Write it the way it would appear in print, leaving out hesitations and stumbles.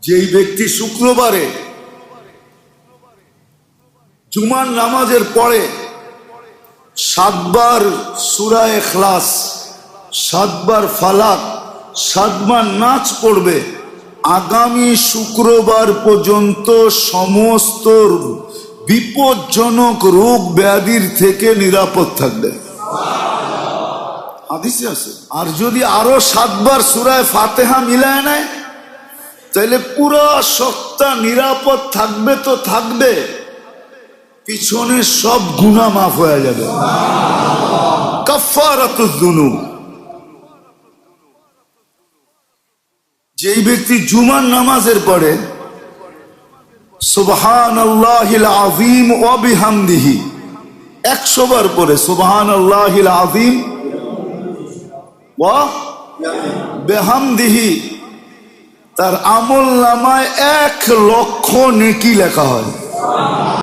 যেই ব্যক্তি শুক্রবারে জুমার নামাজের পরে 7 বার সূরা ইখলাস, 7 বার ফালাক, 7 বার নাচ পড়বে, আগামী শুক্রবার পর্যন্ত সমস্ত বিপজ্জনক রোগ ব্যাধির থেকে নিরাপদ থাকবে। হাদিসে আছে। আর যদি আরো 7 বার সূরা ফাতিহা মিলায় নেয় তাহলে পুরো সপ্তাহ নিরাপদ থাকবে। তো থাকবে, পিছনে সব গুনাহ মাফ হয়ে যাবে। কাফারাতুজ যুনুব। যেই ব্যক্তি জুমার নামাজের পরে সুবহানাল্লাহিল আযীম ওয়া বিহামদিহি 100 বার পরে সুবহানাল্লাহিল আযীম ওয়া বিহামদিহি, তার আমল নামায় 1 লক্ষ নেকি লেখা হয়।